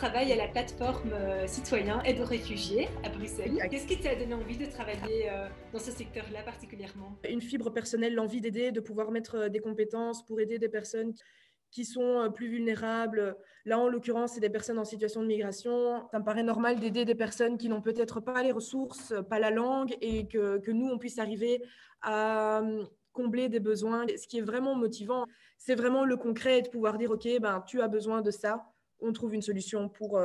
travailles à la plateforme citoyen Aide aux réfugiés à Bruxelles. Exact. Qu'est-ce qui t'a donné envie de travailler dans ce secteur-là particulièrement? Une fibre personnelle, l'envie d'aider, de pouvoir mettre des compétences pour aider des personnes qui sont plus vulnérables. Là, en l'occurrence, c'est des personnes en situation de migration. Ça me paraît normal d'aider des personnes qui n'ont peut-être pas les ressources, pas la langue, et que nous, on puisse arriver à combler des besoins. Ce qui est vraiment motivant, c'est vraiment le concret, de pouvoir dire, OK, ben, tu as besoin de ça, on trouve une solution pour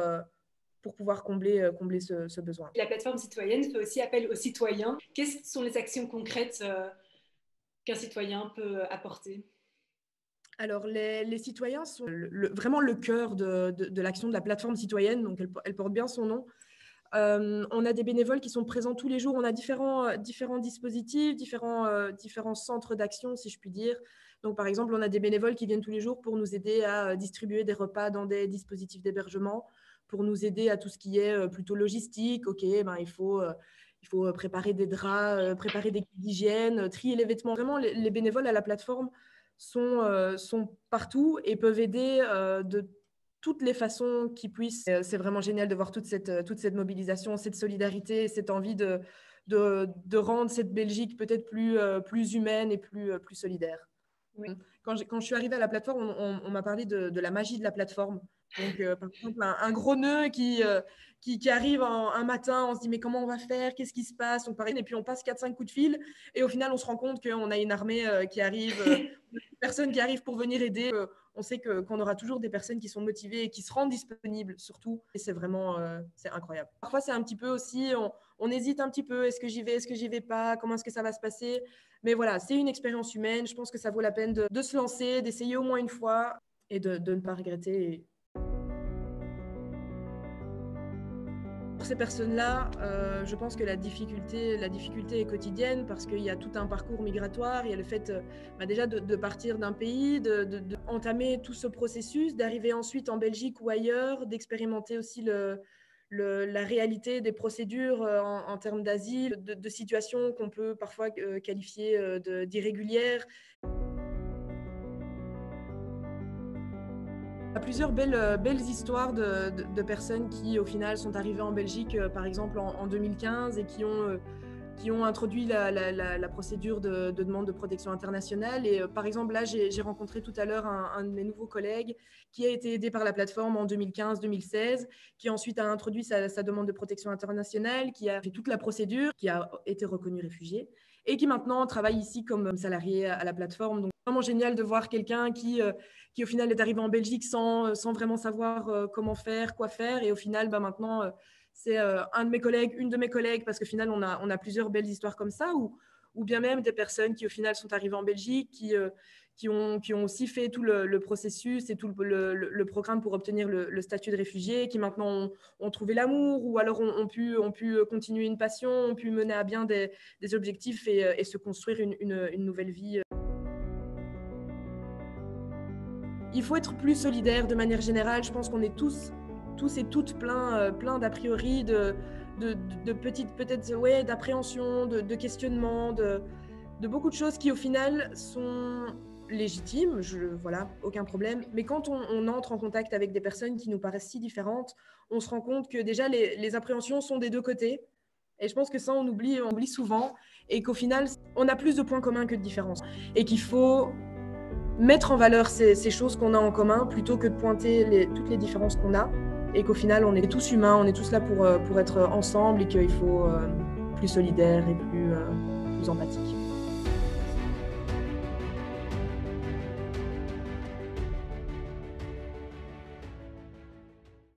pouvoir combler ce besoin. La plateforme citoyenne fait aussi appel aux citoyens. Quelles sont les actions concrètes qu'un citoyen peut apporter? Alors, les citoyens sont vraiment le cœur de l'action de la plateforme citoyenne, donc elle porte bien son nom. On a des bénévoles qui sont présents tous les jours. On a différents dispositifs, différents centres d'action, si je puis dire. Donc, par exemple, on a des bénévoles qui viennent tous les jours pour nous aider à distribuer des repas dans des dispositifs d'hébergement, pour nous aider à tout ce qui est plutôt logistique. OK, ben, il faut préparer des draps, préparer des kits d'hygiène, trier les vêtements. Vraiment, les bénévoles à la plateforme sont partout et peuvent aider de toutes les façons qu'ils puissent. C'est vraiment génial de voir toute cette mobilisation, cette solidarité, cette envie de rendre cette Belgique peut-être plus humaine et plus solidaire. Oui. Quand je suis arrivée à la plateforme, on m'a parlé de la magie de la plateforme. Donc, par exemple, un gros nœud qui arrive un matin, on se dit mais comment on va faire? Qu'est-ce qui se passe? Et puis on passe 4-5 coups de fil et au final, on se rend compte qu'on a une armée qui arrive, personnes qui arrivent pour venir aider. On sait qu'on aura toujours des personnes qui sont motivées et qui se rendent disponibles surtout. Et c'est vraiment c'est incroyable. Parfois, c'est un petit peu aussi, on hésite un petit peu. Est-ce que j'y vais? Est-ce que j'y vais pas? Comment est-ce que ça va se passer? Mais voilà, c'est une expérience humaine. Je pense que ça vaut la peine de se lancer, d'essayer au moins une fois et de ne pas regretter. Pour ces personnes-là, je pense que la difficulté est quotidienne parce qu'il y a tout un parcours migratoire. Il y a le fait déjà de partir d'un pays, d'entamer tout ce processus, d'arriver ensuite en Belgique ou ailleurs, d'expérimenter aussi la réalité des procédures en termes d'asile, de situations qu'on peut parfois qualifier d'irrégulières. Il y a plusieurs belles histoires de personnes qui, au final, sont arrivées en Belgique, par exemple, en 2015 et qui ont introduit la procédure de demande de protection internationale. Et par exemple, là, j'ai rencontré tout à l'heure un de mes nouveaux collègues qui a été aidé par la plateforme en 2015-2016, qui ensuite a introduit sa demande de protection internationale, qui a fait toute la procédure, qui a été reconnu réfugié et qui maintenant travaille ici comme salarié à la plateforme. Donc, vraiment génial de voir quelqu'un qui au final est arrivé en Belgique sans vraiment savoir comment faire, quoi faire. Et au final, maintenant, c'est une de mes collègues, parce qu'au final, on a plusieurs belles histoires comme ça, ou bien même des personnes qui, au final, sont arrivées en Belgique, qui ont aussi fait tout le processus et tout le programme pour obtenir le statut de réfugié, qui maintenant ont trouvé l'amour, ou alors ont pu continuer une passion, ont pu mener à bien des objectifs et se construire une nouvelle vie. Il faut être plus solidaire de manière générale. Je pense qu'on est tous et toutes plein d'a priori, de petites, peut-être, ouais, d'appréhension, de questionnement, de beaucoup de choses qui au final sont légitimes, voilà, aucun problème. Mais quand on entre en contact avec des personnes qui nous paraissent si différentes, on se rend compte que déjà les appréhensions sont des deux côtés. Et je pense que ça, on oublie souvent, et qu'au final, on a plus de points communs que de différences. Et qu'il faut mettre en valeur ces choses qu'on a en commun plutôt que de pointer toutes les différences qu'on a, et qu'au final on est tous humains, on est tous là pour être ensemble, et qu'il faut plus solidaire et plus empathique.